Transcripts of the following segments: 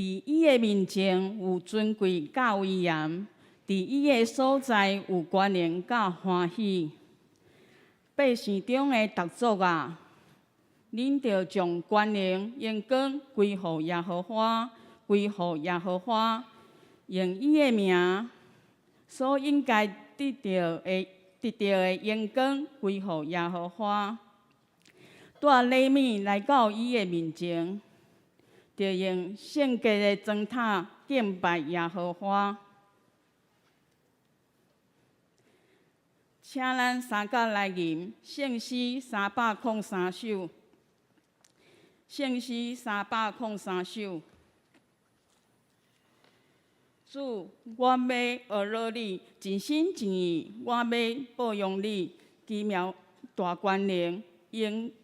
伫伊的面前有尊贵甲威严，伫伊的所在有关联甲欢喜。百姓中的逐族啊，恁着将关联荣光归乎耶和华，归乎耶和华，用伊的名所应该得到的荣光归乎耶和华。带礼物来到伊的面前，着用圣洁的砖塔敬拜耶和华。请咱三角来吟圣诗303首，圣诗303首。主，我要学乐你，尽心尽意，我要保养你，奇妙大关联，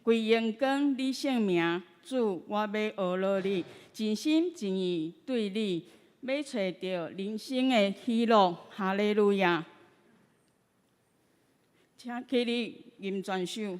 归荣光你圣名。主，我要学乐你，尽心尽意对你，要找到人生的喜乐。哈利路亚！请起立吟全首。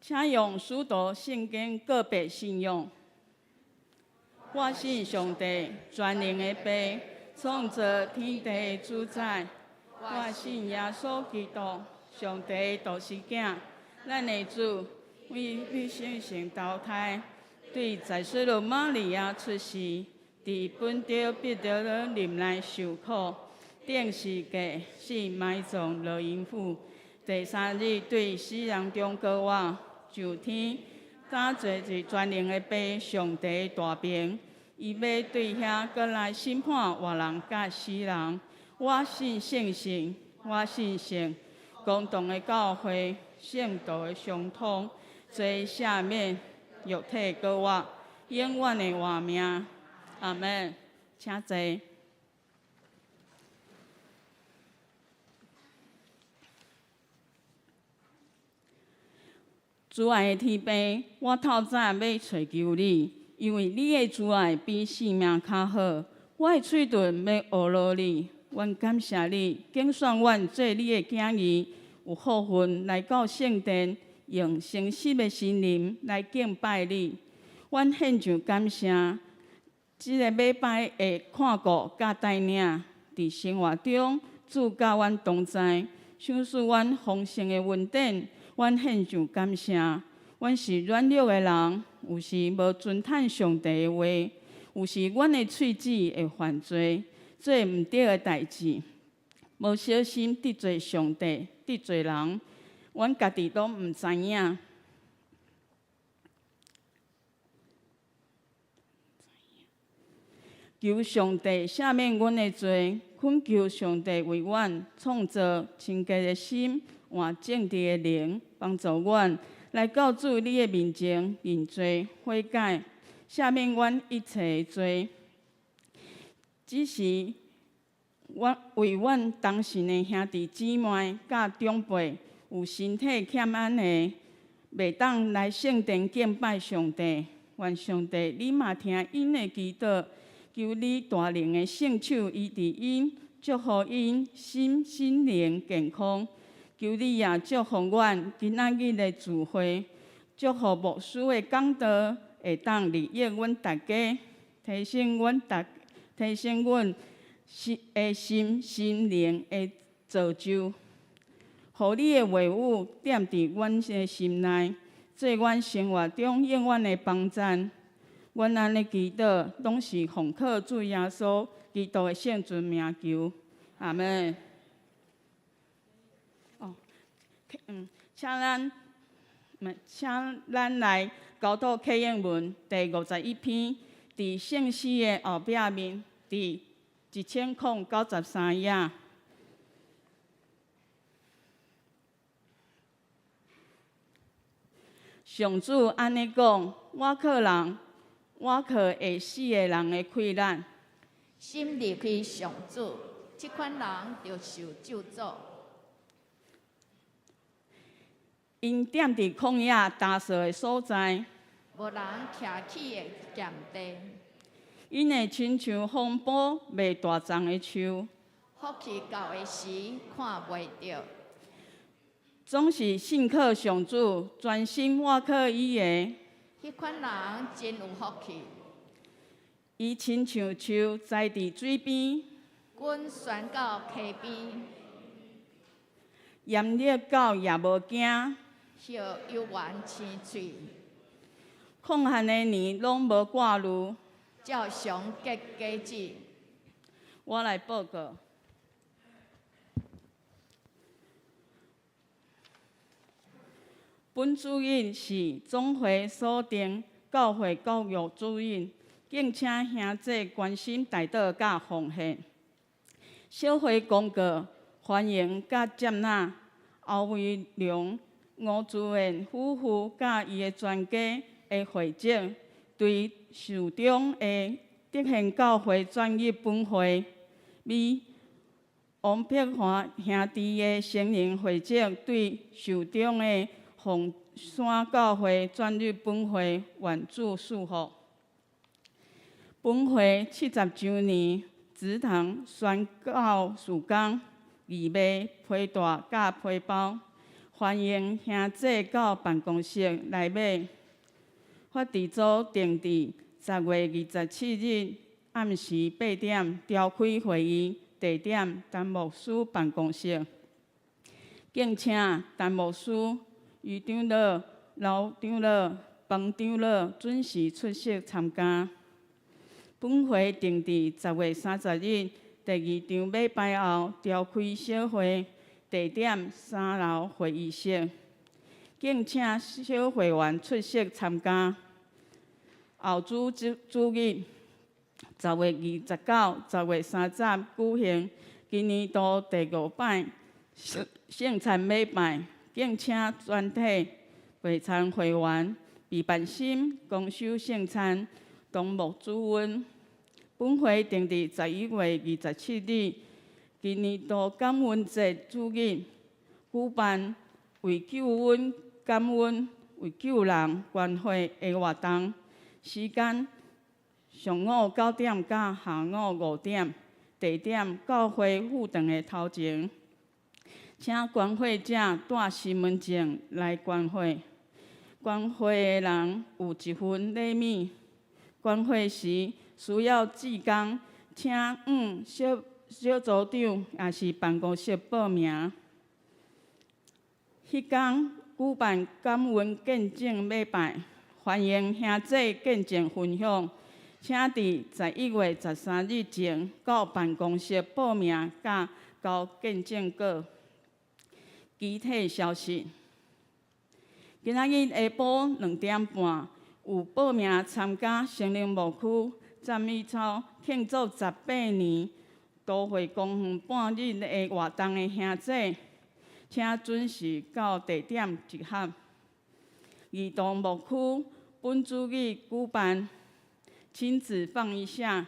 请用许多圣经个别信仰。我信上帝，全能的父，创造天地的主宰。我信耶稣基督，上帝独生子，咱的主，为女性性投胎，对在世罗马利亚出世，伫本着彼得的林内受苦，顶世界死埋葬落阴府，第三日对死人中高活。上天，敢坐伫全能的父上帝大名，伊要对遐过来审判活人甲死人。我信圣神，我信圣，公同的教会，圣道的相通，做赦免，肉体高活，永远的活命。阿门。请坐。主爱的天父，我透早要找求你，因为你的主爱比性命较好。我的嘴唇要学乐你，阮感谢你，拣选阮做你的囝儿，有福分来到圣殿，用诚实的心灵来敬拜你。阮献上感谢，即个礼拜的看顾甲带领，伫生活中主甲阮同在，赏赐阮丰盛的恩典。阮献上感谢。阮是软弱的人，有时无遵趁上帝的话，有时阮的喙齿会犯罪，做毋对的代志，无小心得罪上帝，得罪人，阮家己都毋知影。求上帝赦免阮的罪，恳求上帝为阮创造清洁的心，换正直的灵，帮助阮来到主你的面前认罪悔改，赦免阮一切的罪。只是阮为阮当时的兄弟姊妹甲长辈有身体欠安的，袂当来圣殿敬拜上帝。愿上帝你嘛听因的祈祷。求你大能的圣手医治因，祝福因心灵健康。求你也祝福阮今仔日的聚会，祝福牧师的讲道会当利益阮大家，提升阮心灵的造就。互你的话语踮伫阮的心内，做阮生活中永远的帮赞。阮安尼祈祷，拢是奉靠主耶稣基督的圣尊名求，阿门。请咱来高度启应文第51篇，伫圣诗的后壁面，伫1093页。上主安尼讲：我靠会死的人的溃烂，心离开上主，这款人就受咒诅。因踮伫旷野大扫的所在，无人徛起的咸地。因会亲像风暴未大丛的树，福气到的时看袂到。总是信靠上主，专心倚靠伊的。迄款人真有福气。伊亲像树栽伫水边，阮悬到溪边，炎热狗也无惊。叶悠然青翠，空闲的年拢无挂虑。照常结果子。我来报告。本主任是总会所定教会教育主任，敬请兄弟关心大道甲奉献。小会公告欢迎甲接纳欧维良、吴志远夫妇甲伊的全家的会籍，对寿中的德贤教会专业本会为王碧华兄弟的成人会籍，对寿中的凤山教会专业本会愿祝祝福。本会70周年，祠堂宣告事工、义卖、批大甲批包，欢迎兄弟到办公室来买。法治组定伫10月27日暗时8点召开会议，地点陈牧师办公室。敬请陈牧师、余长老、老长老、帮长老准时出席参加。本会定伫10月30日第2场礼拜后召开小会，地点3楼会议室。敬请小会员出席参加。后主日10月29、10月30举行今年度第5摆圣餐礼拜，敬请全体会餐会员备办心公守圣餐，同沐主恩。本会定伫11月27日今年度感恩节主日举办为救恩感恩、为救人关怀的活动，时间上午9点到下午5点，地点教会副堂的头前，请观会者带身份证来观会。观会的人有1份礼物。观会时需要志工，请小组长也是办公室报名。迄天举办感恩见证礼拜，欢迎兄弟见证分享，请伫11月13日前到办公室报名，甲交见证稿。具体消息：今仔日下晡2点半。有报名参加成林牧区赞美操庆祝18年都会公园半日的活动的兄弟，请准时到地点集合。儿童牧区本主日举办亲子放一下，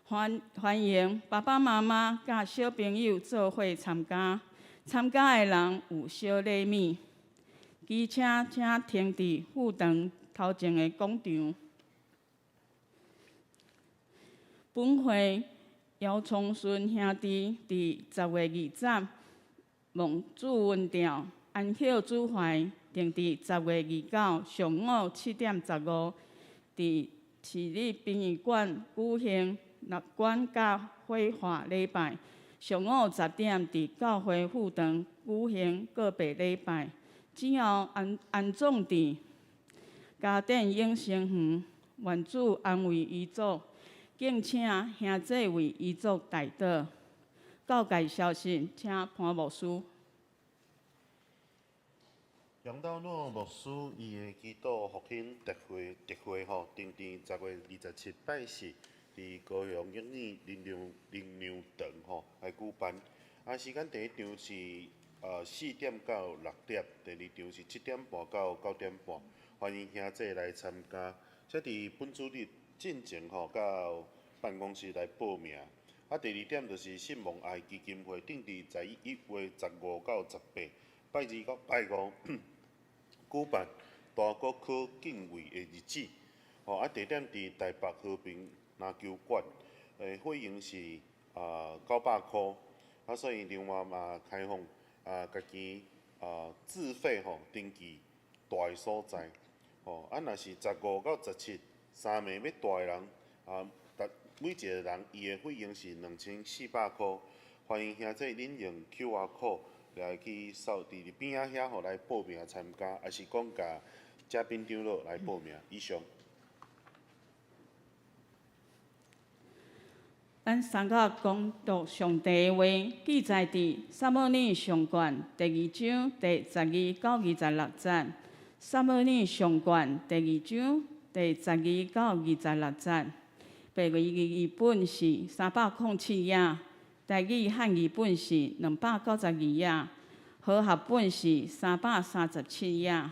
欢迎爸爸妈妈甲小朋友做伙参加。参加的人有小礼物，机车请停伫副堂头前的广场。本会姚崇顺兄弟伫10月20蒙祝文调安孝主怀，定伫10月29上午7点15，伫市立殡仪馆举行纳管甲火化礼拜。上午10点伫教会副堂举行告别礼拜。之后安葬伫嘉典永生园，愿主安慰遗族，敬请兄弟为遗族代祷。告解消息，请潘牧师。杨道诺牧师伊的祈祷复兴特会吼，定伫10月27拜四，伫高雄永义灵粮堂吼来举办。时间第一场是4点到6点，第二场是7点半到9点半。欢迎兄弟来参加，则伫本主日进前吼到办公室来报名。第2点就是信望爱基金会，定伫11月15到18，拜2到拜5举办大国科敬畏的日子。地点伫台北和平篮球馆，费用是900块。所以另外嘛开放家己自费登记住的所在。若是15到17，3暝要住的人，每一个人伊的费用是2400块。欢迎兄弟领用 QR code 来去扫伫边仔遐来报名参加，还是讲甲嘉宾长老来报名。以上。咱三个讲读上帝的话，记载伫《撒母耳上卷》第2章第12到26节。撒母耳上卷第2章第12到26节。白语本是307页，台语汉语本是292页，和合本是337页。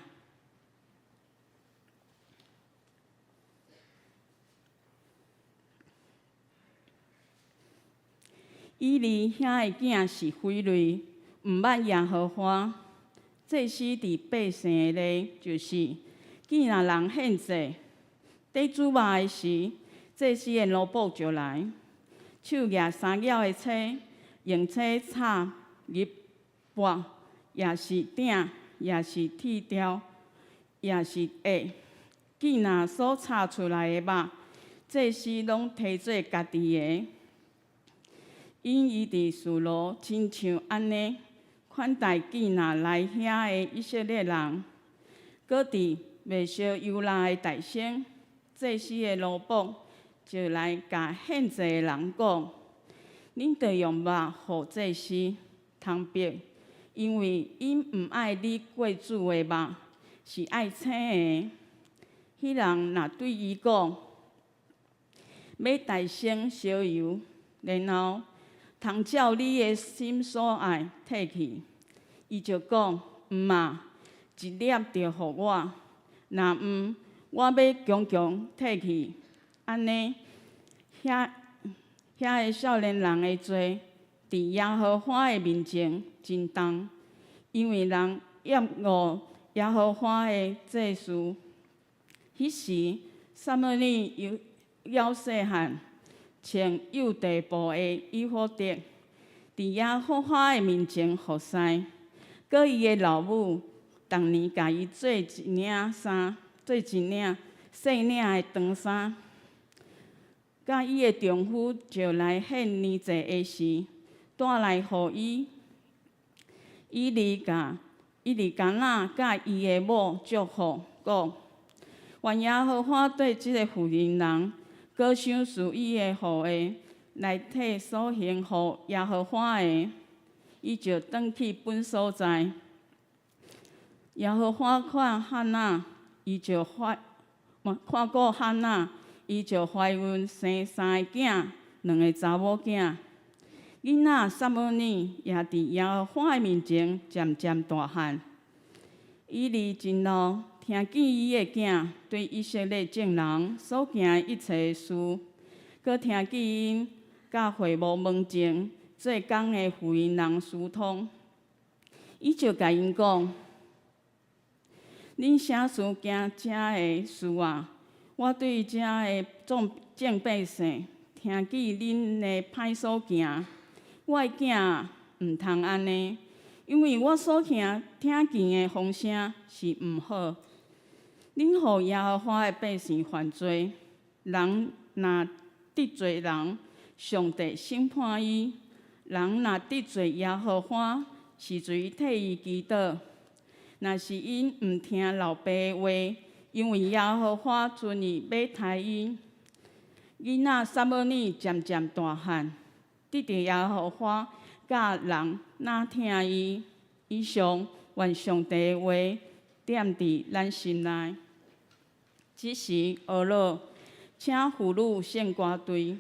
以利遐的囝是匪类，毋捌耶和华。祭司伫百姓的例，就是既若人献祭，在煮肉的时，祭司的奴仆就来，手举3角的叉，用叉插入钵，也是鼎，也是铁条，也是盒。既若所插出来的肉，祭司拢摕做家己的。因伊伫示罗亲像安尼款待既若来遐的以色列人，搁伫未烧油蜡的大省，祭司的奴仆就来甲献祭的人讲：恁着用肉互祭司通别，因为因毋爱你过主的肉，是爱青的。迄人若对伊讲，要大省烧油，然后通照你的心所爱摕去，伊就讲毋啊，一粒着互我，若毋，我要强强摕去。安尼，遐个少年人的罪，伫耶和华的面前真重，因为人厌恶耶和华的祭司。迄时，撒母耳犹细汉，穿幼地部的衣服得，伫耶和华的面前服侍。佮伊的老母，逐年甲伊做一领衫，做一领细领的长衫。甲伊的丈夫招来献年祭的时，带来互伊。伊离甲甲伊的某祝福，讲：愿耶和华对即个妇人人，搁想赐伊的互的，来替所行互耶和华的，伊就转去本所在。耶和华看汉娜，伊就看顾汉娜，伊就怀孕生3个囝，2个查某囝。囡仔撒母耳也伫耶和华的面前渐渐大汉。伊离真路，听见伊的囝对以色列众人所行的一切事，佮听见因甲会幕门前做工的妇人人私通，伊就甲因讲：恁啥事惊遮的事啊？我对遮的众百姓，听见恁的歹所行。我的囝啊，毋通安尼，因为我所听见的风声是毋好。恁互耶和华的百姓犯罪，人若得罪人，上帝审判伊；人若得罪耶和华，是随替伊祈祷。若是因毋听老爸的话，因为耶和华准伊要杀因。囡仔撒母耳渐渐大汉。得到耶和华甲人哪听伊，以上愿上帝的话踮伫咱心内。此时俄罗，请妇女献歌队。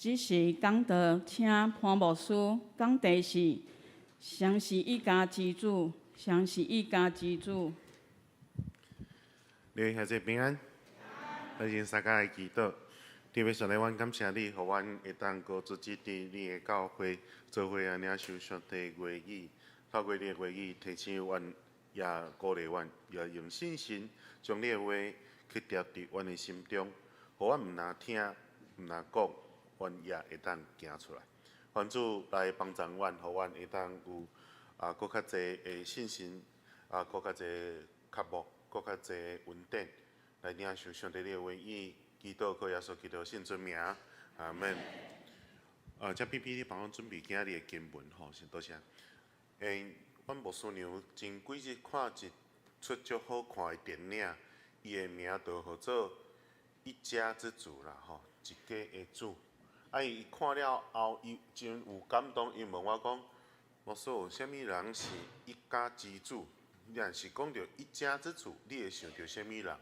即是讲到请潘牧师讲题是相是一家之主，相是一家之主。你兄弟平安，咱先三家来祈祷。天父上帝，阮感谢你，互阮会当过组织伫你的教会，做伙啊领受上帝的话语，透过你的话语提醒阮，也鼓励阮，也用信心将你的话去贴伫阮的心中，互阮毋若听，毋若讲，阮也会当行出来。愿主来帮助阮，互阮会当有搁较侪的信心，搁较侪较目，搁较侪稳定，来领受上帝你的话语。祈祷靠耶稣基督圣尊名，阿门。这 PP 你帮我准备今日的经文吼，先多谢。阮牧师娘前几日看一出足好看的电影，伊的名就叫做《一家之主》啦吼，一家的主。伊看了后，伊真有感动，伊问我讲，牧师，啥物人是一家之主？你若是讲到一家之主，你会想到啥物人？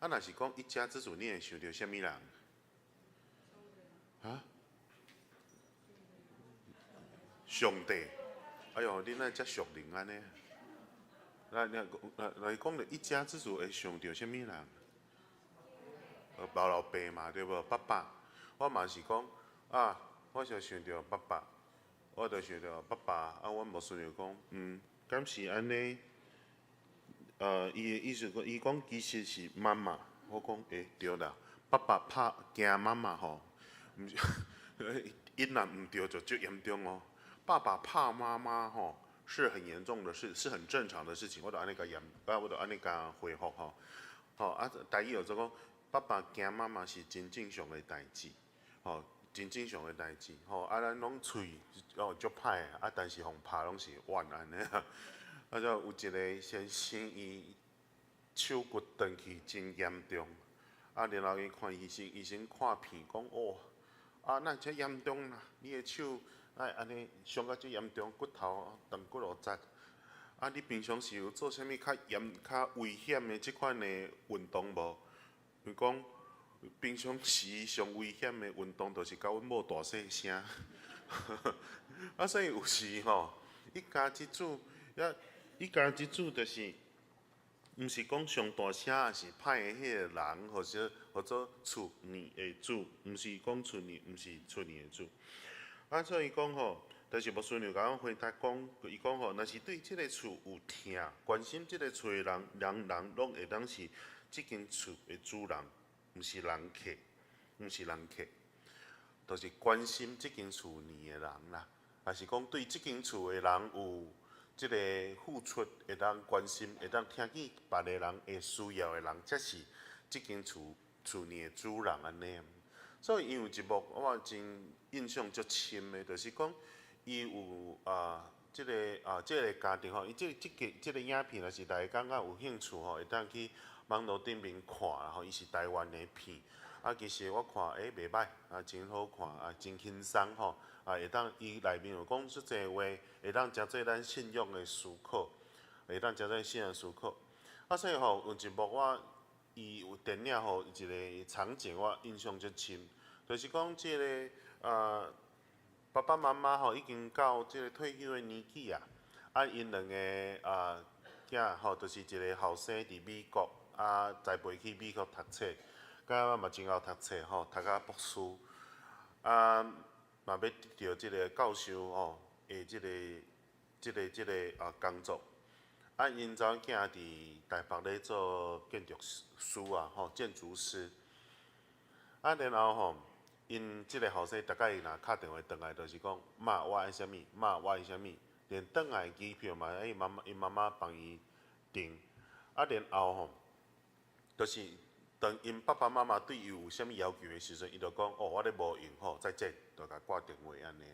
若是讲一家之主，你会想到啥物人？上帝。哎哟，你哪遮属灵安尼？来讲到一家之主，会想到啥物人？老爸嘛，对无？爸爸，我嘛是讲我就想到爸爸，我就想到爸爸。阮牧师就讲，敢是安尼？伊的意思讲，伊讲其实是妈妈。我讲对啦，爸爸拍惊妈妈吼，毋是，伊若毋对就足严重哦。爸爸怕妈妈吼是很严重的事，是很正常的事情。我就安尼甲我就安尼甲回复吼。台语就做讲，爸爸惊妈妈是真正常的代志，吼，真正常的代志。咱拢喙足歹但是互拍拢是冤安尼啊。就有一个先生伊手骨断去真严重，然后伊看医生，医生看片讲哪遮严重啦？你的手安尼伤到遮严重，骨头断骨落折。你平常是有做啥物较危险的即款的运动无？伊讲平常时上危险的运动，就是甲阮某大细声。所以有时吼，一家之主一家之主就是，毋是讲上大声，是歹的迄个人，或者厝年的主，毋是讲厝年，毋是厝年的主。所以伊讲吼，但是牧师娘甲阮回答讲，伊讲吼，若是对即个厝有疼，关心即个厝的人拢会当是即间厝的主人，毋是人客，毋是人客，就是关心即间厝年的人啦。也是讲对即间厝的人有即个付出，会当关心，会当听见别个人会需要的人，才是即间厝年的主人安尼。所以伊有一幕我真印象足深的，就是讲伊有即个家庭吼，伊即个影片若是大家感觉有兴趣吼，会当去网络顶面看吼，伊是台湾的片。其实我看袂歹，真好看，真轻松吼。会当伊内面有讲出侪话，会当诚做咱信仰的思考，会当诚做信仰思考。所以吼有一幕伊有电影吼一个场景我印象足深，就是讲即个爸爸妈妈吼已经到即个退休的年纪因两个囝吼，就是一个后生伫美国栽培去美国读册，甲嘛真够读册吼，读到博士嘛要得到即个教授吼的即个工作。因查某囝伫台北咧做建筑师建筑师。然后吼，因即个后生逐摆若敲电话转来，就是讲妈我爱啥物，妈我爱啥物，连转来机票嘛因妈妈帮伊订。然后吼，就是当因爸爸妈妈对伊有啥物要求的时阵，伊就讲我咧无用吼，再见，就甲挂电话安尼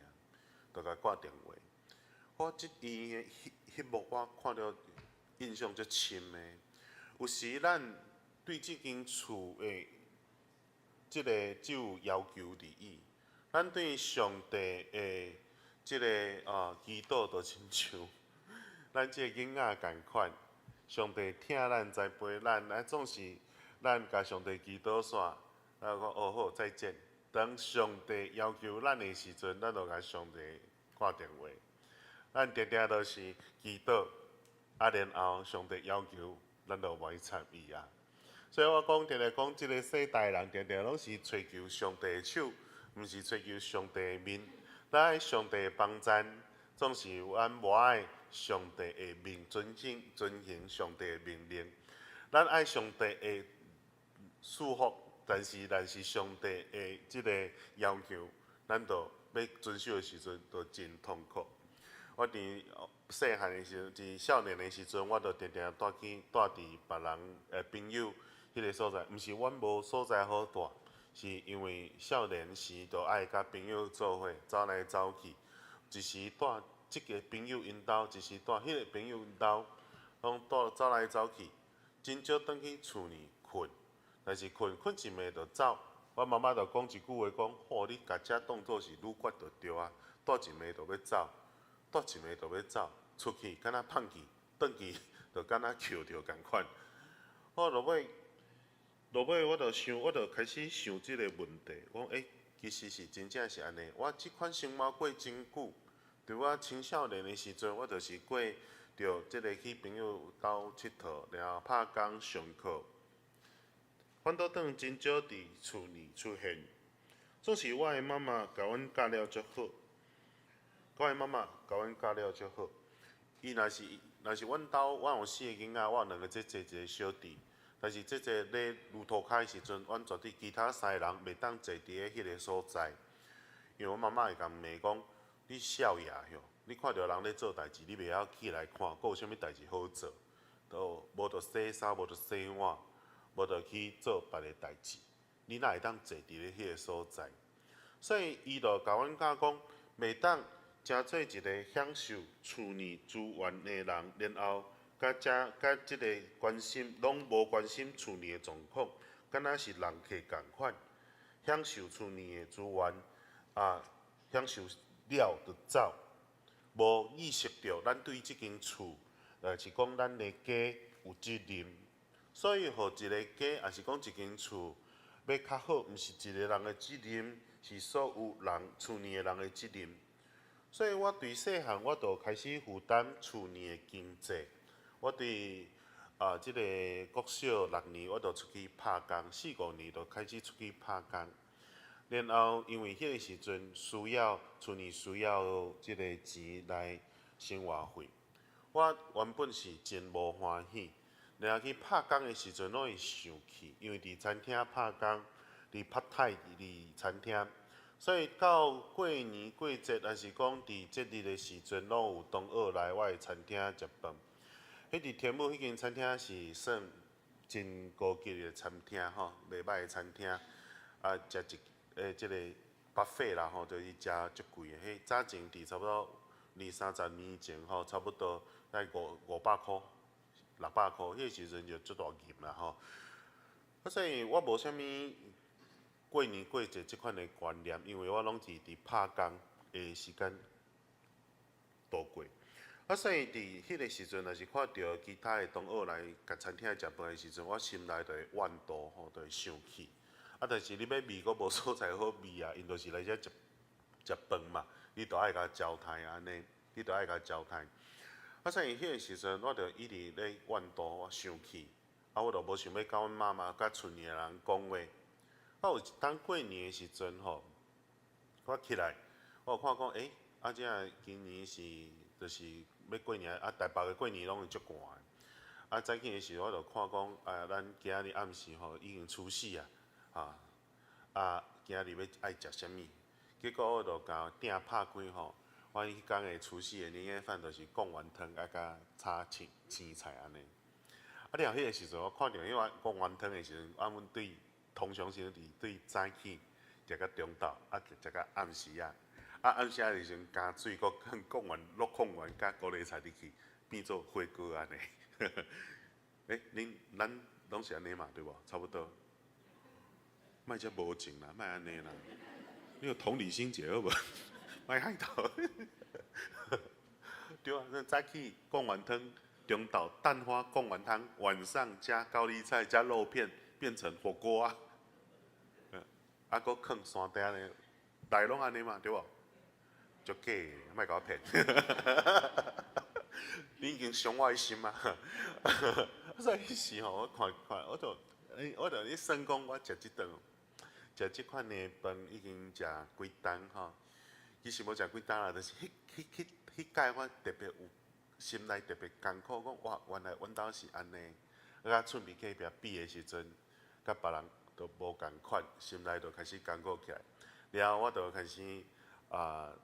就甲挂电话。我伊迄幕我看了印象足深的。有时咱对即间厝的即个只有要求而已，咱对上帝的即个祈祷，就亲像咱即个囡仔共款，上帝疼咱栽培咱，总是咱甲上帝祈祷煞，然后讲好再见，当上帝要求咱的时阵，咱就甲上帝挂电话。咱定定都是祈祷，然后上帝要求，咱就袂参与啊。所以我讲，定定讲，即个世代人定定拢是追求上帝的手，毋是追求上帝的面。咱爱上帝的帮赞，总是咱无爱上帝的命，遵行上帝的命令。咱爱上帝的束缚，但是上帝的即个要求，咱就要遵守的时阵，就真痛苦。我伫细汉的时阵，伫少年的时阵，我就定定住伫别人朋友迄个所在，毋是阮无所在好住，是因为少年时就爱甲朋友做伙走来走去，一时住即个朋友因兜，一时住迄个朋友因兜，拢走来走去，真少转去厝里困。但是困一暝就走，我妈妈就讲一句话，讲：吼，你家遮当作是女眷就对啊，住一暝就要走，住一暝就要走，出去敢若放弃，转去就敢若捡着共款。我落尾我就开始想即个问题，我讲其实是真正是安尼。我即款生活过真久，伫我青少年的时阵，我就是过着即个去朋友兜佚佗，然后拍工上课。反倒转真少伫厝里出现，总是我的妈妈甲阮教了足好，我的妈妈甲阮教了足好。伊若是阮兜，我有4个囡仔，我有2个姐姐，一个小弟。但是姐姐咧撸涂骹的时阵，阮绝对其他3个人袂当坐伫咧迄个所在，因为阮妈妈会甲骂讲：你少爷吼，你看到人咧做代志，你袂晓起来看，佫有啥物代志好做？都无着洗衫，无着洗碗。无着去做别个代志，你哪会当坐伫咧迄个所在？所以伊就甲阮教讲，袂当真做一个享受厝里资源的人，然后甲即个关心拢无关心厝里的状况，敢若是人客共款，享受厝里的资源享受了就走，无意识到咱对即间厝，是讲咱的家有责任。所以，互一个家，也是讲一间厝要较好，毋是一个人的责任，是所有人厝里的人的责任。所以我对细汉我就开始负担厝里的经济。我对即个国小6年，我就出去拍工，4、5年就开始出去拍工。然后因为迄个时阵需要厝里需要即个钱来生活费，我原本是真无欢喜。然后去拍工的时阵，拢会生气，因为伫餐厅拍工，伫拍太伫餐厅，所以到过年过节，还是讲伫节日的时阵，拢有同学来我的餐厅食饭。迄伫天母迄间餐厅是算真高级的餐厅吼，袂歹的餐厅。食即个巴菲啦吼，就是食足贵的。迄早前伫差不多20-30年前吼，差不多在500箍。600箍，迄个时阵就足大银啦吼。所以我无啥物过年过节即款的观念，因为我拢是伫拍工的时间度过。所以伫迄个时阵，若是看到其他的同学来甲餐厅食饭的时阵，我心内就会怨妒吼，就会生气。但是你要味阁无所在好味啊，因就是来遮食饭嘛，你就爱甲交代安尼，你就爱甲交代。所以迄个时阵，我就一直咧怨妒，我生气，我就无想要甲阮妈妈、甲厝里的人讲话。有一当过年的时阵吼，我起来，我有看讲，这今年是就是要过年，台北的过年拢会足寒。早起的时候，我就看讲，咱今日暗时吼已经除夕啊，今日要爱食啥物？结果我就甲鼎拍开吼。阮迄天的除夕的年夜饭，就是贡丸汤甲炒青菜安尼。了迄个时阵，我看到迄碗贡丸汤的时阵，阮通常是对早起食到中昼，食到暗时啊。暗时的时阵加水，搁贡丸落贡丸加高丽菜入去，变做火锅安尼。咱拢是安尼嘛，对无？差不多。莫遮无情啦，莫安尼啦。你有同理心者好无？莫害头，对啊，那早起贡丸汤，中昼蛋花贡丸汤，晚上加高丽菜加肉片，变成火锅啊。啊，搁囥山顶咧，内拢安尼嘛，对无？足假的，莫甲我骗。你已经伤我的心啊！所以迄时吼，我看，我就咧算讲，我食即顿，食即款的饭已经食几顿吼。其实无食几顿啦，就是迄届我特别有心内特别艰苦，讲哇，原来阮兜是安尼。啊，出面去遐比的时阵，甲别人都无共款，心内就开始艰苦起来。然后我就开始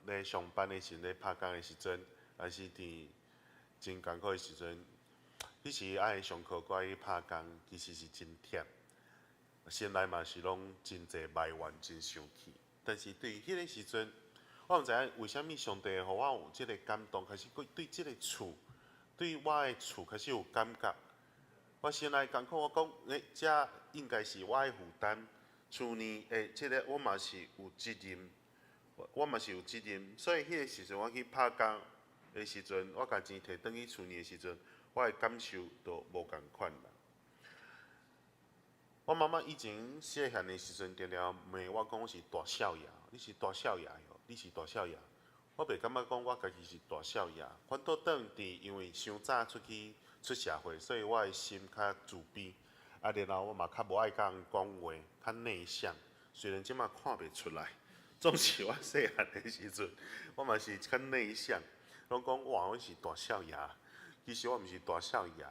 咧上班的时阵，咧拍工的时阵，还是伫真艰苦的时阵，迄时爱上课，搁爱去拍工，其实是真忝。心内嘛是拢真侪埋怨，真生气。但是对于迄个时阵，我毋知影为虾米上帝互我有即个感动，开始对即个厝，对我的厝开始有感觉。我心内艰苦，我讲，这应该是我的负担。厝呢，即个我嘛是有责任，我嘛是有责任。所以迄个时阵，我去拍工的时阵，我甲钱摕转去厝呢的时阵，我的感受都无共款啦。我妈妈以前细汉的时阵，常常骂我讲我是大少爷，你是大少爷哟，你是大少爷。我袂感觉讲我家己是大少爷，反倒转伫因为伤早出社会，所以我的心较自卑。啊，然后我嘛较无爱甲人讲话，较内向。虽然即马看袂出来，总是我细汉的时阵，我嘛是较内向。拢讲哇，我是大少爷，其实我毋是大少爷。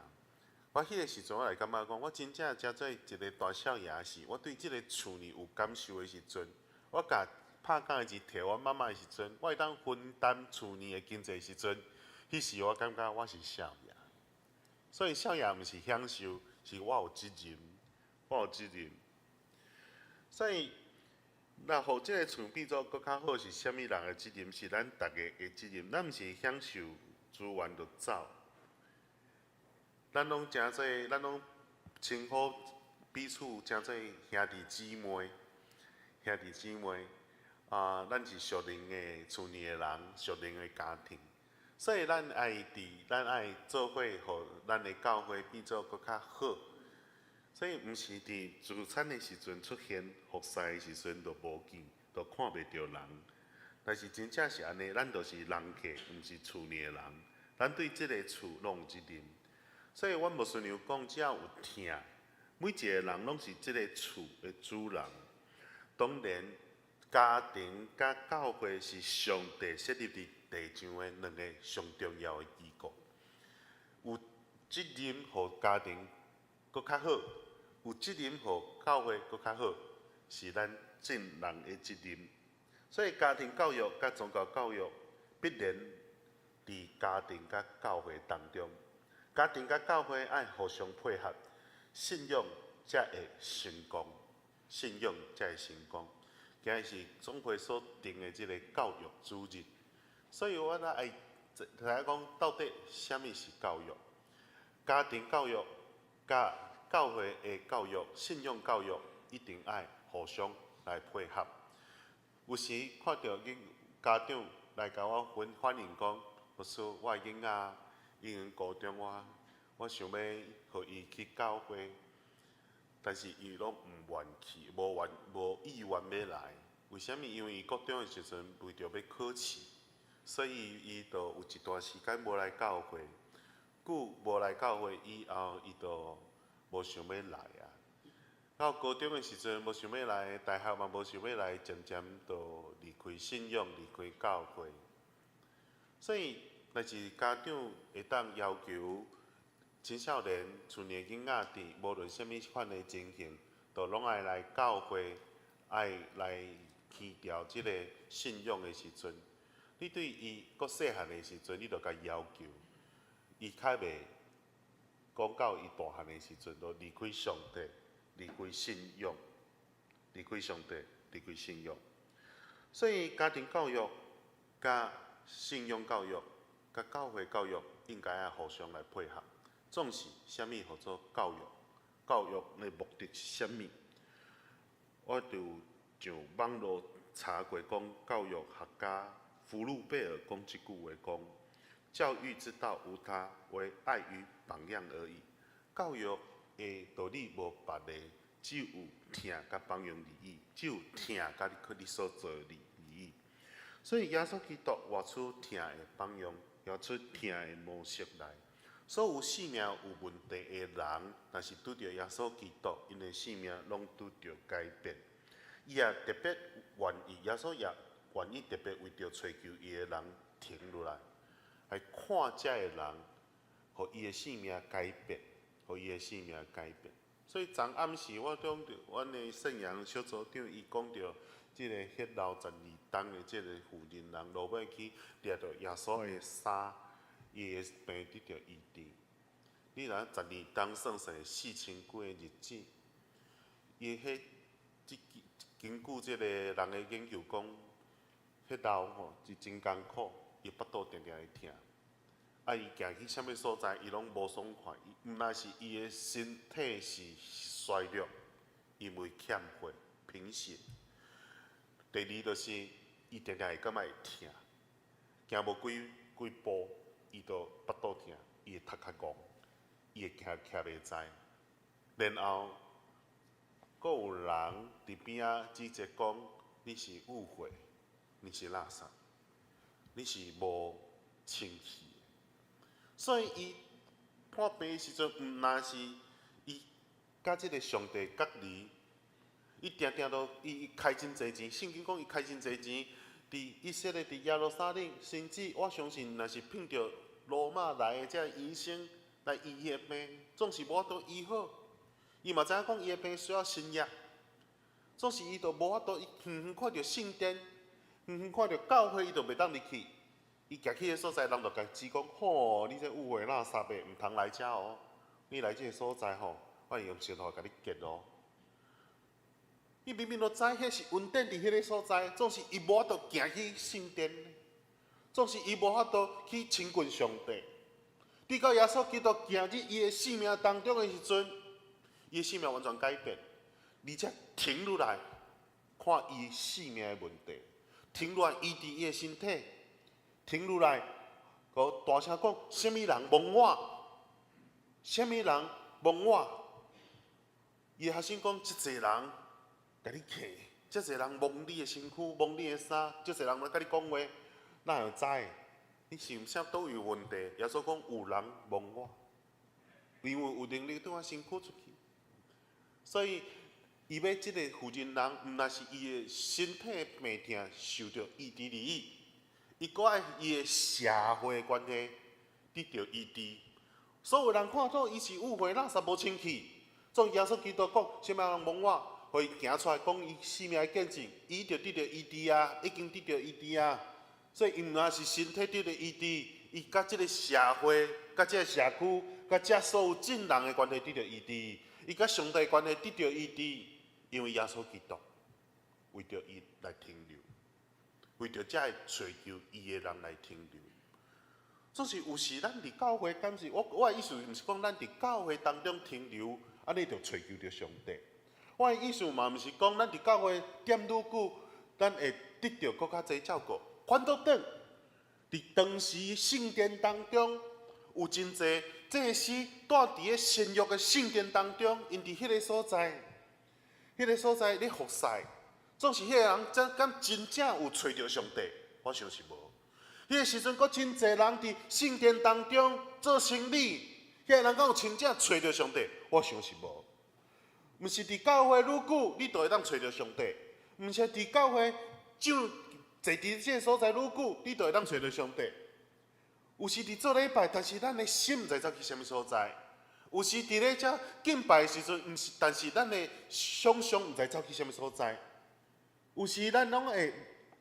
我迄个时阵，我来感觉讲，我真正才做一个大少爷是，我对即个厝呢有感受的时阵，我甲拍工的钱摕我妈妈的时阵，我会当分担厝呢的经济的时阵，迄时我感觉我是少爷。所以少爷毋是享受，是我有责任，我有责任。所以，若互即个厝变做搁较好，是虾米人的责任？是咱逐个的责任。咱毋是享受资源就走。咱拢诚做，咱拢称呼彼此诚做兄弟姊妹，兄弟姊妹咱是属灵的厝里的人，属灵的家庭，所以咱爱做伙，互咱的教会变做搁较好。所以毋是伫自产的时阵出现，服侍的时阵就无见，就看袂到人。但是真正是安尼，咱就是人客，毋是厝里的人。咱对即个厝拢有责任。所以阮无顺样讲，只要有疼，每一个人拢是即个厝的主人。当然，家庭甲教会是上帝设立伫地上的两个上重要的机构。有责任互家庭搁较好，有责任互教会搁较好，是咱正人的责任。所以家庭教育甲宗教教育必然伫家庭甲教会当中。家庭甲教会爱互相配合，信仰才会成功。信仰才会成功。今日是总会所定的即个教育主日，所以我咧爱大家讲到底什么是教育？家庭教育、甲教会的教育、信仰教育一定爱互相来配合。有时看到家长来甲我反映讲，老师，我的囡仔已经高中我想要互伊去教会，但是伊拢毋愿去，无意愿要来。为虾米？因为伊高中的时阵为着要考试，所以伊就有一段时间无来教会。无来教会以后，伊就无想要来啊。到高中的时阵无想要来，大学嘛无想要来，渐渐就离开信仰，离开教会。所以，若是家长会当要求青少年、厝里囡仔伫无论什么款的情形，都拢爱来教会，爱来去掉即个信仰的时阵，你对伊搁细汉的时阵，你就甲要求，伊较袂讲到伊大汉的时阵，就离开上帝，离开信仰，离开上帝，离开信仰。所以家庭教育、甲信仰教育、甲教会教育，应该要互相来配合。总是虾米叫做教育？教育的目的是虾米？我就上网络查过，讲教育学家福禄贝尔讲一句话，讲教育之道无他，为爱与榜样而已。教育的道理无别的，只有疼甲放养利益，只有疼甲你所做的利益。所以耶稣基督活出疼的榜样，活出疼的模式来。所有性命有问题的人，若是拄着耶稣基督，因的性命拢拄着改变。伊也特别愿意，耶稣也愿意特别为着追求伊的人停落来，来看遮的人，互伊的性命改变，互伊的性命改变。所以昨暗时我听到阮的圣阳小组长伊讲着，即个迄老12冬的即个妇人人落尾去掠着耶稣的衫，伊的病得着医治。你若12冬算算4000几个日子，伊迄根据即个人的研究讲，迄老吼是真艰苦，伊腹肚定定会疼。啊，伊行去啥物所在，伊拢无爽快。毋但是伊的身体是衰弱，因为欠血、贫血。第二就是伊定定会感觉会疼，行无几步，伊就腹肚疼，伊会头壳戆，伊会徛袂在。然后，阁有人伫边仔指责讲你是误会，你是垃圾，你是无清气。所以伊破病的时阵，毋但是伊甲即个上帝隔离，伊定定都伊开真侪钱。圣经讲伊开真侪钱，伫以色列、伫耶路撒冷，甚至我相信，若是聘着罗马来的遮医生来医伊的病，总是无法度医好。伊嘛知影讲伊的病需要新药，总是伊都无法度，伊远远看着圣殿，远远看着教会，伊就袂当入去。伊行去个所在，人就甲指讲：吼，你这误会垃圾的，毋通来遮哦！你来这个所在吼，我用石头甲你结哦。伊明明就知迄是恩典伫迄个所在，总是伊无法度行去圣殿，总是伊无法度去亲近上帝。直到耶稣基督行入伊的生命当中的时阵，伊的生命完全改变，而且停落来看伊生命的问题，停落来医治伊的身体。停落来，佮大声讲：什么人蒙我？什么人蒙我？伊学生讲：即侪人甲你客，即侪人蒙你的身躯，蒙你的衫，即侪人来甲你讲话，哪会知？你是毋是倒有问题？耶稣讲：有人蒙我，因为有能力对我身躯出去。所以，伊要即个负责人，毋但是伊的身体病痛受到医治利益。伊搁爱伊的社会关系得到医治，所有人看到伊是误会垃圾无清气，总耶稣基督讲：什么人蒙我，互伊行出来讲伊生命的见证，伊就得到医治啊，已经得到医治啊。所以伊毋但是身体得到医治，伊甲即个社会、甲即个社区、甲遮所有众人的关系得到医治，伊甲上帝的关系得到医治，因为耶稣基督为着伊来停留。为着遮会追求伊的人来停留，总是有时咱伫教会，敢是我的意思，毋是讲咱伫教会当中停留，安尼就追求着上帝。我的意思嘛，毋是讲咱伫教会踮愈久，咱会得到更较侪照顾。反倒转，伫当时圣殿当中，有真侪祭司住伫个神约的圣殿当中，因伫迄个所在，咧服侍。总是迄个人敢真正有找着上帝，我想是无。迄个时阵，阁真侪人伫圣殿当中做生意，迄个人敢有真正找着上帝，我想是无。毋是伫教会愈久，你就会当找着上帝；毋是伫教会就坐伫这个所在愈久，你就会当找着上帝。有时伫做礼拜，但是咱的心毋知走去啥物所在；有时伫咧遮敬拜的时阵，毋是，但是咱的想象毋知走去啥物所在。有时咱拢会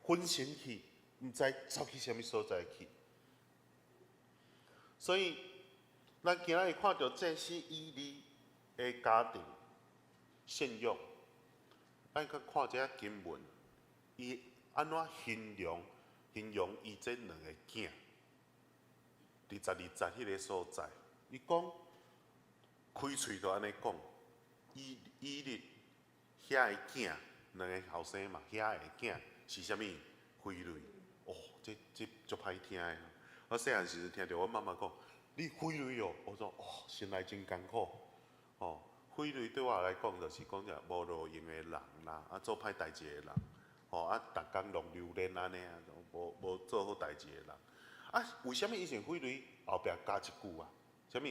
分神去，毋知走去啥物所在去。所以，咱今仔日看到祭司以利的家庭信仰，咱搁看一下经文，伊安怎形容伊这两个囝，伫12节迄个所在，伊讲开喙就安尼讲，以利遐个囝。两个后生嘛，遐个囝是啥物？傀儡。哦，这足歹听的。我细汉时听着我妈妈讲，你傀儡哦，我说哦，心内真艰苦。哦，傀傀儡对我来讲，就是讲只无路用的人啦，做歹代志的人，逐工弄榴莲安尼啊，无做好代志的人。为什么伊是傀儡？后壁加一句啊？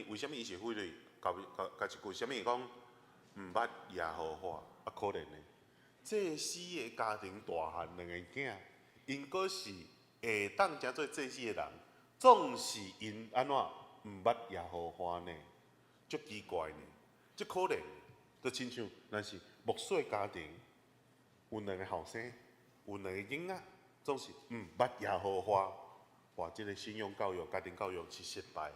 为什么伊是傀儡？加一句，什么讲毋捌耶和华？可怜的，祭司的家庭大汉2个囝，因阁是下当诚做祭司的人，总是因安怎毋捌耶和华呢？足奇怪呢，足可怜。就亲像，若是牧师的家庭，有2个后生，有2个囡仔，总是毋捌耶和华，哇！即个信仰教育、家庭教育是失败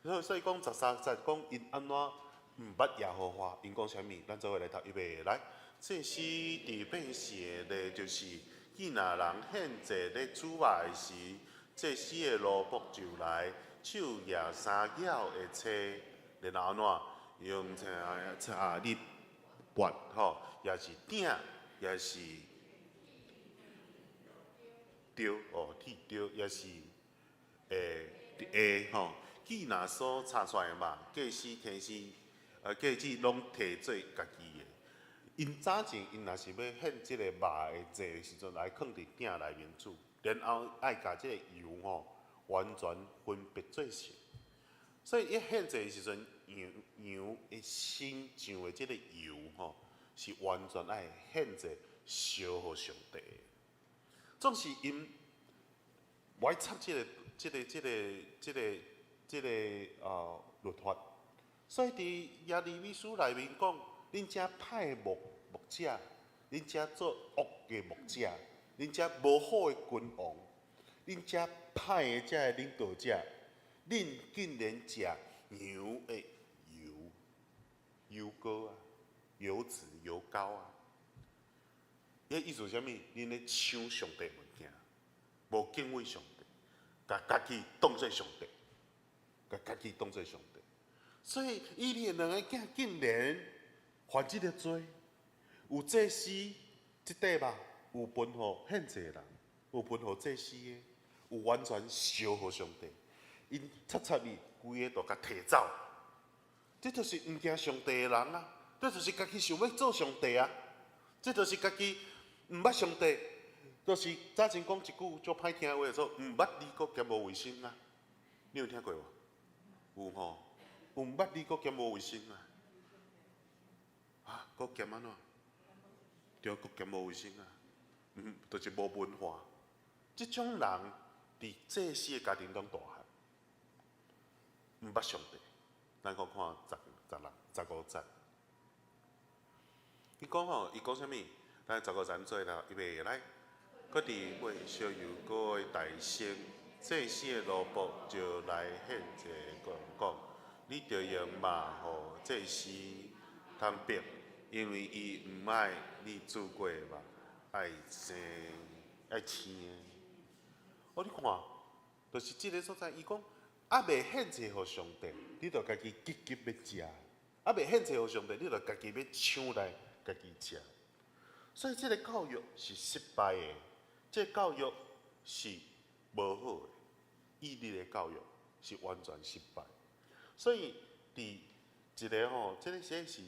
的。所以讲13节讲因安怎毋捌耶和华，因讲啥物？咱做伙来读预备来。祭司伫变时的就是既若人献祭咧煮肉的时，祭司的萝卜就来，手举3角的车，然后安怎用茶粒拔也是鼎，也是雕铁雕，也是下既若所炒出来的肉，祭司祭司拢摕做家己的。因早前因若是要献即个肉的祭的时阵，来放伫鼎内面煮，然后爱甲即个油完全分别做成。所以一献祭的时阵，羊的身上的即个油是完全爱献祭烧互上帝的。总是因不爱插即个律法，所以伫耶利米书内面讲。恁遮歹牧者，恁遮做恶的牧者，恁遮无好的君王，恁遮歹的遮领导者，恁竟然食牛的油膏啊、油脂、油膏啊！伊意思是啥物？恁咧抢上帝物件，无敬畏上帝，甲家己当作上帝，甲家己当作上帝。所以伊哋2个囝竟然犯即个罪，有祭司即块肉，有分互献祭人，有分互祭司的，有完全烧互上帝。因插伊，规个都甲摕走。这就是毋惊上帝的人啊！这就是家己想要做上帝啊！这就是家己毋捌上帝，就是早前讲一句足歹听的话，说毋捌你国兼无卫生啊！你有听过无？有吼，毋捌你国兼无卫生啊！国兼安怎？对，国兼无卫生啊！就是无文化。即种人伫祭司的家庭中大汉，毋捌上帝。咱看15节，伊讲伊讲啥物？咱15节做啦，预备来。搁伫买烧油膏的大先，祭司的萝卜就来献祭，讲你着用肉互祭司通别。因为伊毋爱你煮过肉，爱生爱青的。你看，就是即个所在，伊讲未献祭互上帝，你着家己急急要食；未献祭互上帝，你着家己要抢来家己食。所以即个教育是失败的，即个教育是无好的，义理的教育是完全失败。所以伫一个即个是。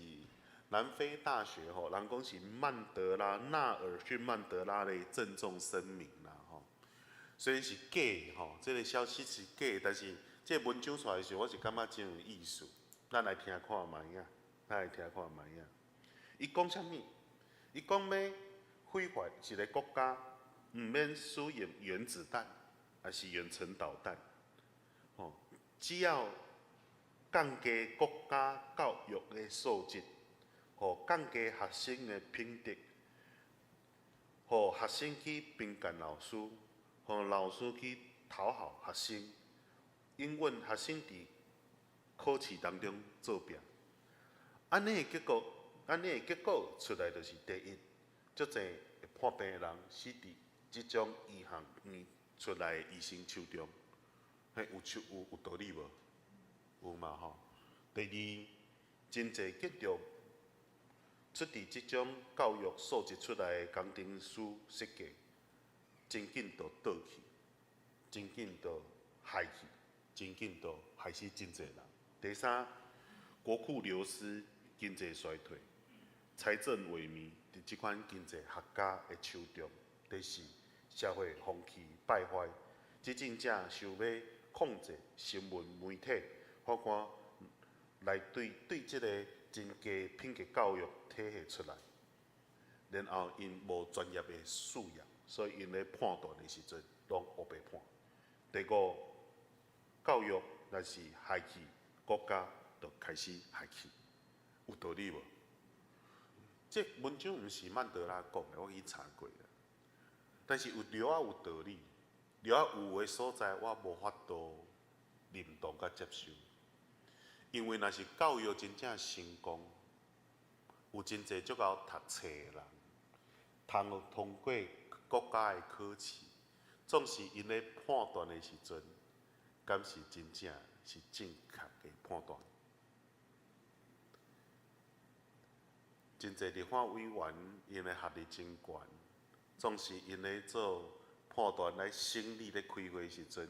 南非大学人讲是曼德拉纳尔逊曼德拉的郑重声明啦虽然是假这个消息是假，但是这个文章出来的时候，我是感觉真有意思。咱来听看卖影，伊讲啥物？伊讲要毁坏一个国家，毋免使用原子弹，还是远程导弹，只要降低国家教育的素质。降低学生的品德，互学生去评鉴老师，互老师去讨好学生，永远学生伫考试当中作弊。安尼的结果出来就是第一，足侪会破病的人死伫即种医学院出来的医生手中，有道理无？有嘛第二，真侪结着。出伫即种教育素质出来的工程师设计，真紧就倒去，真紧就害去，真紧就害死真侪人。第三，国库流失，经济衰退、财政萎靡，伫即款经济学家的手中，第四，社会风气败坏，即真正想要控制新闻媒体，法官来对即个真低品格教育体系出来，然后因无专业的素养，所以因咧判断的时阵拢黑白判。第五，教育若是害去国家，就开始害去，有道理无？这文章毋是曼德拉讲的，我去查过了。但是有了啊有道理，了啊有的所在我无法度认同甲接受，因为若是教育真正成功，有真侪足够读册的人，通过国家的考试，总是因咧判断的时阵，敢是真正是正确的判断。真侪立法委员因的学历真悬，总是因咧做判断来审理咧开会的时阵，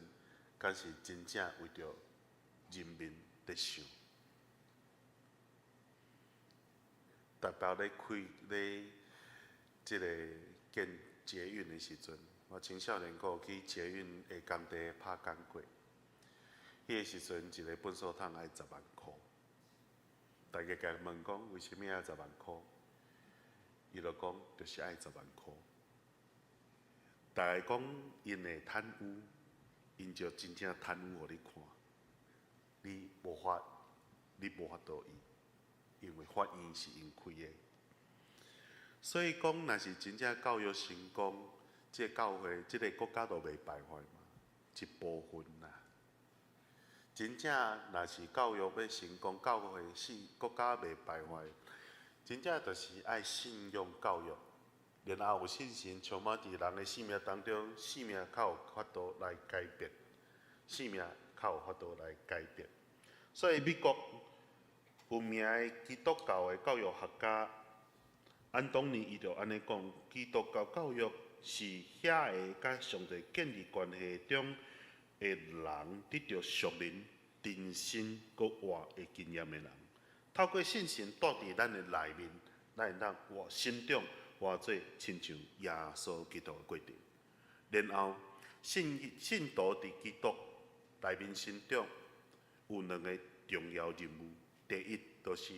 敢是真正为着人民在想。特别咧即个建捷运的时阵，我青少年有去捷运的工地拍工过，迄个时阵一个粪扫桶要10万块。大家甲问讲，为什么要10万块？伊就讲，就是爱10万块。大家讲因会贪污，因就真正贪污互你看，你无法度因为法院是因开的。所以讲，若是真正教育成功，这个教会、这个国家都袂败坏嘛，一部分啦。真正若是教育要成功，教会国家袂败坏，真正就是爱信用教育，然后有信心充满伫人的生命当中，生命较有法度来改变，生命较有法度来改变。所以美国有名的基督教的教育学家安东尼伊就安尼讲：基督教教育是遐个甲上帝建立关系中的人得到属灵、真心、搁活的经验的人，透过信心住伫咱的内面，咱会当活心中活做亲像耶稣基督的过程。然后信徒伫基督内面成长，有2个重要任务。第一，就是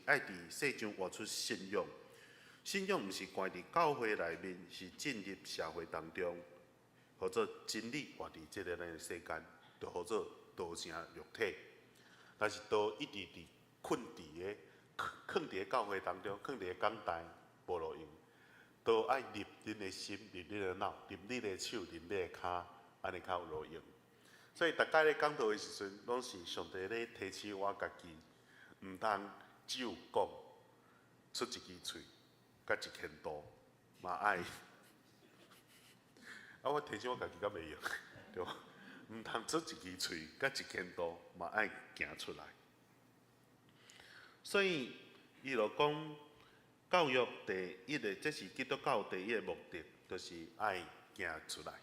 爱伫世上活出信仰。信仰毋是关伫教会内面，是进入社会当中，或者真理活伫即个咱的世间，就或者道成肉体。但是道一直伫困伫个教会当中，困伫个讲台，无路用。道爱入恁的心，入恁的脑，入你的手，入你的骹，安尼较有路用。所以，大家咧讲道的时阵，拢是上帝咧提醒我家己，毋通只有讲出一支喙，甲一千刀，嘛爱。我提醒我家己敢袂用，对吧？毋通出一支喙，甲一千刀，嘛爱行出来。所以，伊就讲，教育第一个，这是基督教第一个目的，就是爱行出来。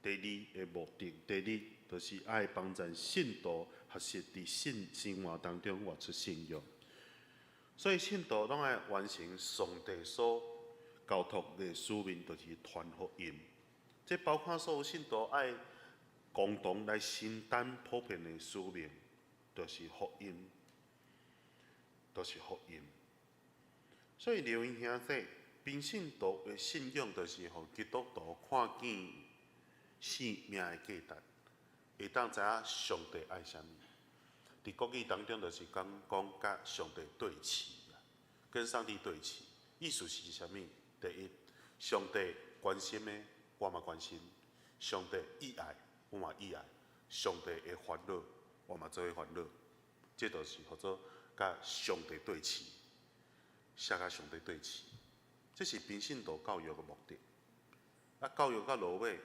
第二个目的，就是爱帮助信徒学习伫生活当中活出信仰。所以信徒拢爱完成上帝所交托的使命，就是传福音。这包括所有信徒爱共同来承担普遍的使命，就是福音，所以刘英兄说，平信徒的信仰，就是互基督徒看见生命的价值。会当知影上帝爱啥物，伫国语当中就是讲甲上帝对齐啦，跟上帝对齐。意思是啥物？第一，上帝关心的，我嘛关心；上帝意爱，我嘛意爱；上帝的烦恼，我嘛做伙烦恼。这就是叫做甲上帝对齐，写甲上帝对齐。这是平信徒教育的目的。教育到落尾，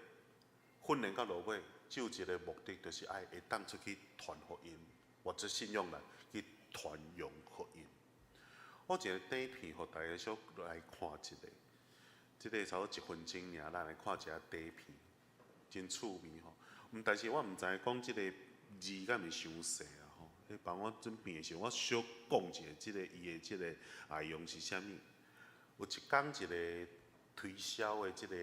训练到落尾。只有一个目的，就是爱会当出去传福音，活出信仰来去传扬福音。我一个短片，互大家小来看一下，这个差不多1分钟尔，咱来看一下短片，真趣味吼。但是我毋知影讲这个字敢是伤细啊吼，迄你帮我准备的时候，我小讲一下伊的即个内容是啥物。有一工一个推销的即个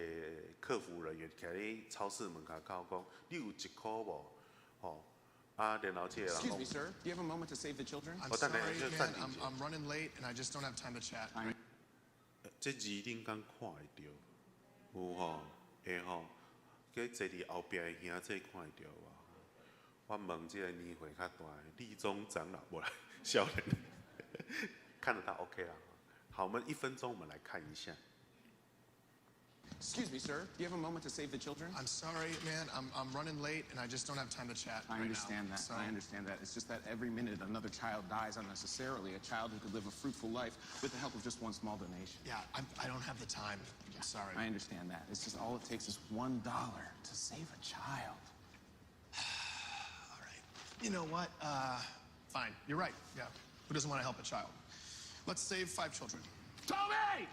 客服人员徛咧超市门口口讲，你有1箍无？吼、啊，然后即个人 Excuse 讲 me, sir. Do you have a moment to save the children? I'm Oh, sorry, that man, man. I'm running late, and I just don't have time to chat. 这字恁敢看会着？有吼，会吼，计坐伫后壁的兄弟看会着无？我问这个年岁较大的立中长老，无啦，少年，看得到 OK 啦。好，我们1分钟，我们来看一下。Excuse me, sir. Do you have a moment to save the children? I'm sorry, man. I'm running late, and I just don't have time to chat. I right understand now. that. So, I understand that. It's just that every minute another child dies unnecessarily. A child who could live a fruitful life with the help of just one small donation. yeah, I don't have the time. I'm sorry. I understand that. It's just all it takes is $1 to save a child. All right. You know what? Fine. You're right. Yeah. Who doesn't want to help a child? Let's save 5 children. Toby!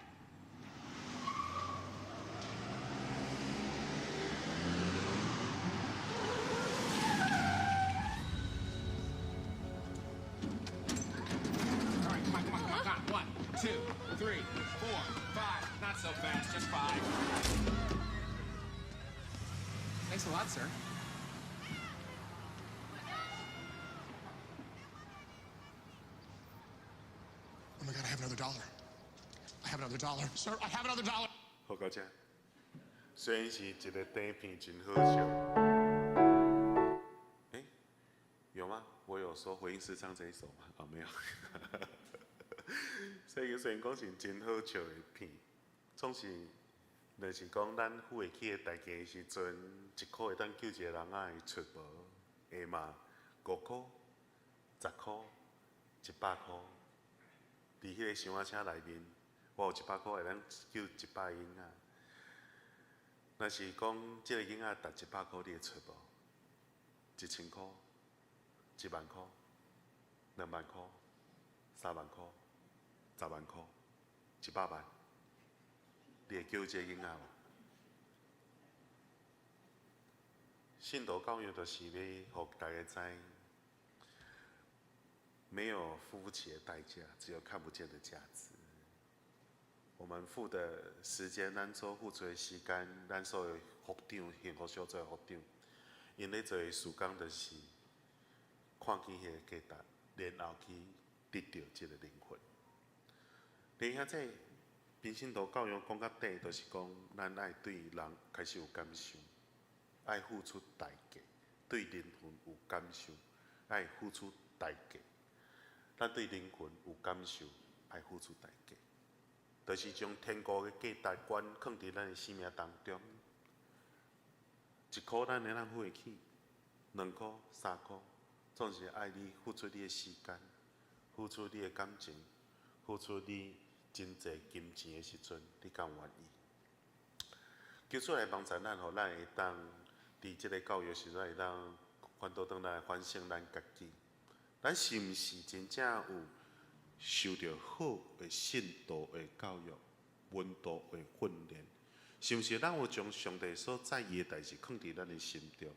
All right, come on. 1, 2, 3, 4, 5. Not so fast, just 5. Thanks a lot, sir. Oh my God! I have another $1. I have another $1, sir. I have another $1. 好到这，虽然是一个短片，真好笑。有吗？我有说回应是唱这一首吗？啊、没有。所以虽然讲是真好笑的片，总是就是讲咱付会起的代价的时阵，1箍会当救一个人仔的出无，会嘛5箍、10箍、100箍。伫迄个箱仔车内面，我有100箍会当救100个囡仔。若是讲即个囡仔值100箍，你会出无？1000箍、1万箍、2万箍、3万箍、10万箍、100万，你会救即个囡仔无？信徒教育就是要互大家知。没有付不起的代价，只有看不见的价值。我们付的时间，咱所付出的时间，咱所有福长，幸福所做的福长，因咧做的事工，就是看见迄个价值，然后去得到这个灵魂。你遐这平信徒教育讲到底，就是讲咱爱对人开始有感受，爱付出代价，对灵魂有感受，爱付出代价。咱对灵魂有感受，爱付出代价，就是将天国的价值观放伫咱的生命当中。1箍咱会当付得起，2箍、3箍，总是爱你付出你的时间，付出你的感情，付出你真济金钱的时阵，你敢愿意？求主来帮助咱，互咱会当伫即个教育时阵会当反倒转来反省咱家己。咱是毋是真正有受到好的信徒的教育、温度的训练？是毋是咱有将上帝所在意的代志放伫咱的心中？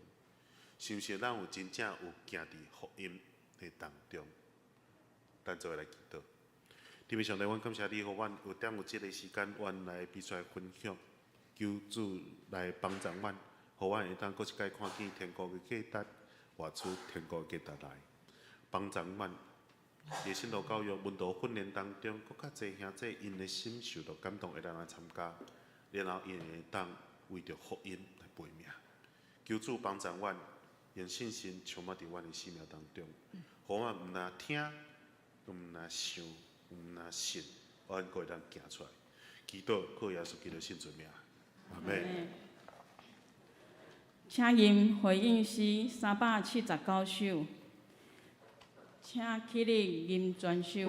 是毋是咱有真正有行伫福音的当中？咱做来祈祷。天父上帝，阮感谢你，予阮有即个时间，阮来彼此来分享，求主来帮助阮，予阮会当搁一摆看见天国的价值，活出天国的价值来。帮助阮，伫信徒教育、文道训练当中，搁较侪兄弟因的心受到感动，会当来参加，然后因会当为着福音来背命。求主帮助阮，用信心充满伫阮的生命当中，互阮毋若听，毋若想，毋若信，阮搁会当行出来。祈祷靠耶稣基督圣主名，阿门。请吟回应诗379首。请起立吟全首。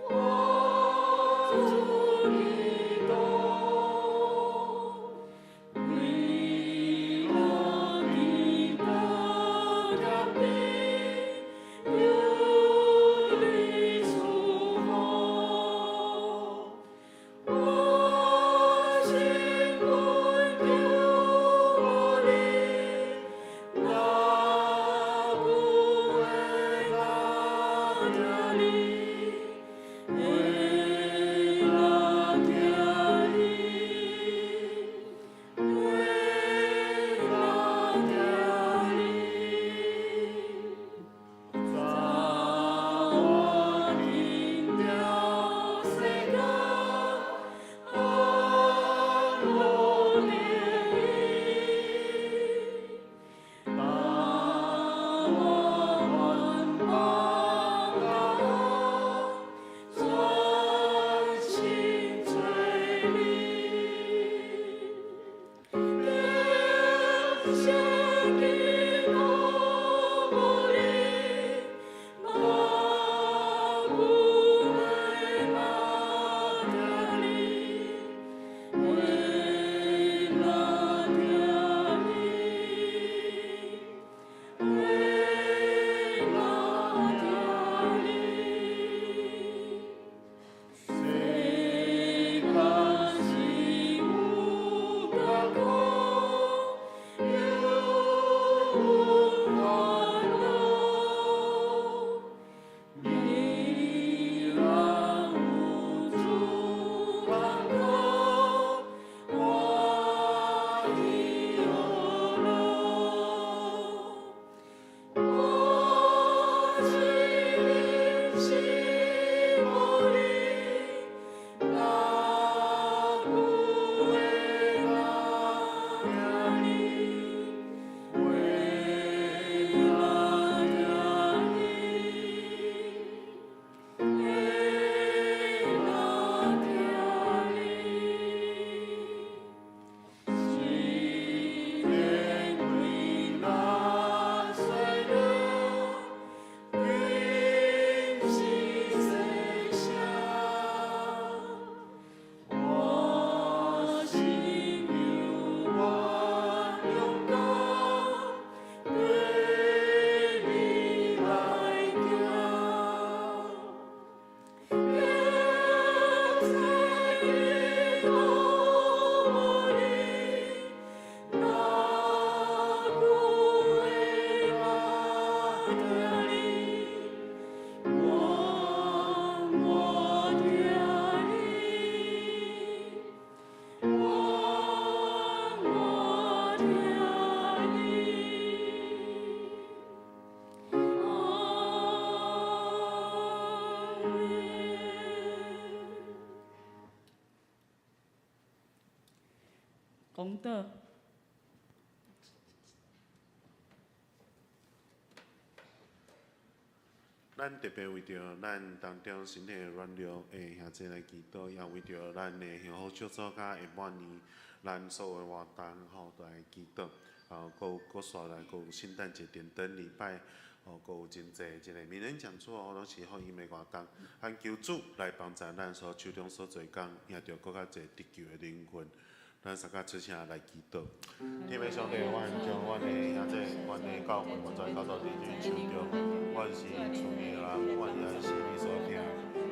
我主你。功德。咱特别为着咱当中身体软弱的兄弟来祈祷，也为着咱的幸福小组甲下半年咱所有的活动吼，都来祈祷。搁续来，搁有圣诞节等等礼拜，搁有真济一个名人讲座，拢是福音的活动。恳求主来帮助咱所手中所做工，赢着搁较济得救的灵魂。咱三甲出声来祈祷。天父上帝，阮将阮的兄弟、阮的教会完全交到你的手中。阮是厝里的人，阮也是你所听。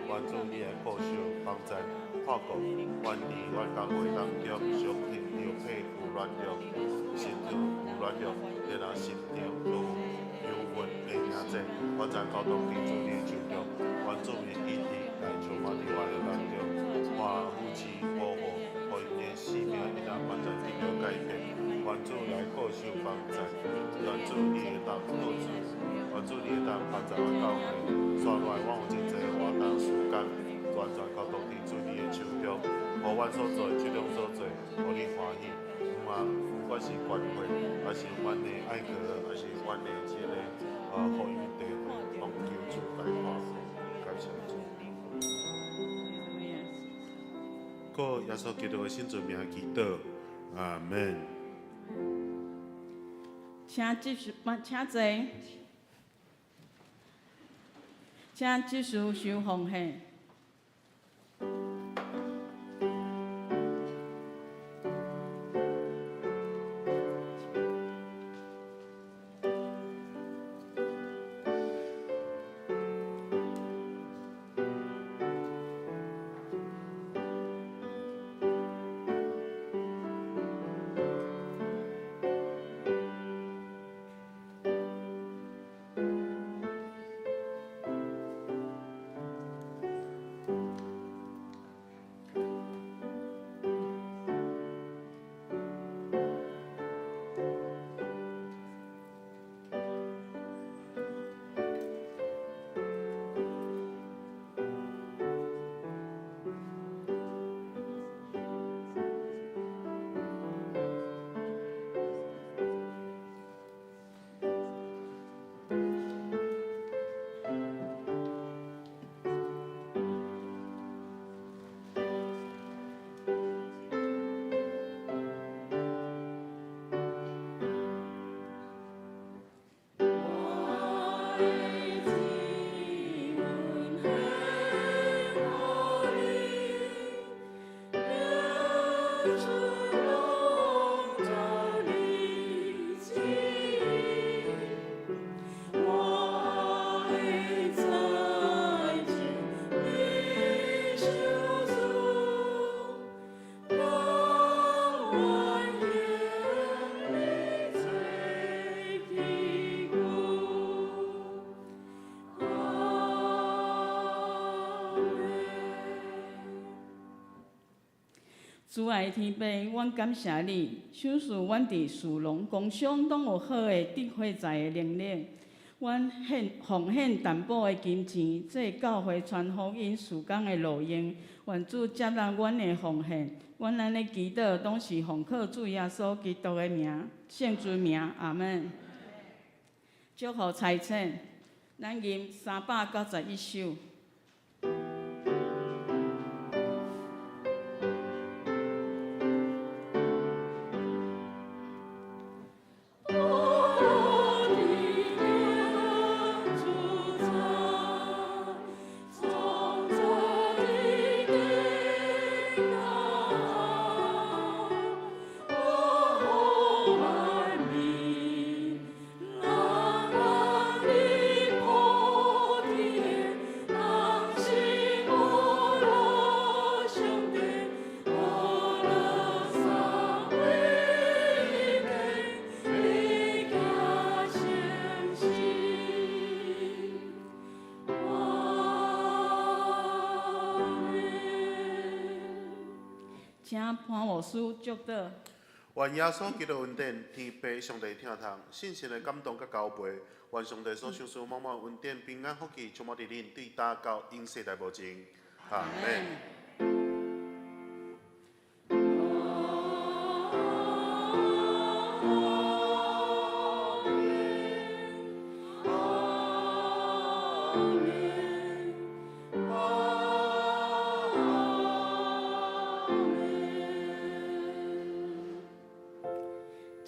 阮主你来保守、帮助、看顾，阮伫阮教会当中相配有配有软弱，心中有软弱，然后心中都有忧郁的兄弟，完全交到你主你的手中。阮主的意志来充满伫阮的当中，我夫妻保护。互因的生命一旦完全得到改变，愿主来保守帮助，愿主你会当保助，愿主你会当帮助阮教会，刷来阮有真济活动时间，完全交到你主你的手中，互阮所做即种所做，互你欢喜。不管是关会，还是阮的爱歌，还是阮的即个福音地会，拢求主来看顾，感谢主。靠耶稣基督的圣名祈祷，阿门。请继续，请坐，请继续收奉献。主爱天父，阮感谢你，享受阮伫事农工商拢有好的得花财的能力。阮奉献淡薄的金钱，做教会传福音事工的路用。愿主接纳阮的奉献。阮安尼祈祷，拢是奉靠主耶稣基督的名，圣尊名，阿门。祝福财产，咱吟391首。请潘牧师祝祷。愿耶稣基督恩典、天父上帝听从、信心的感动甲交陪，愿上帝所赏赐满满恩典、平安、福气，充满伫恁，对大到永世代无尽。阿门。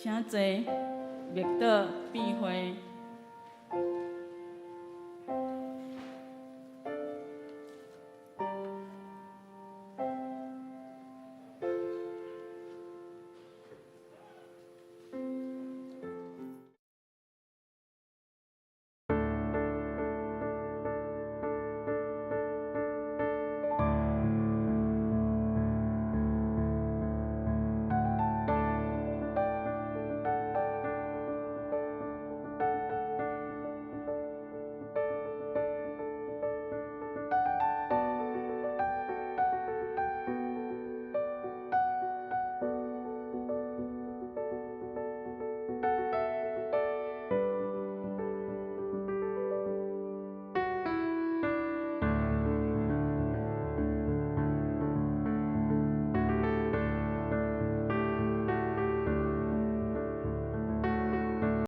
请坐，默祷闭会。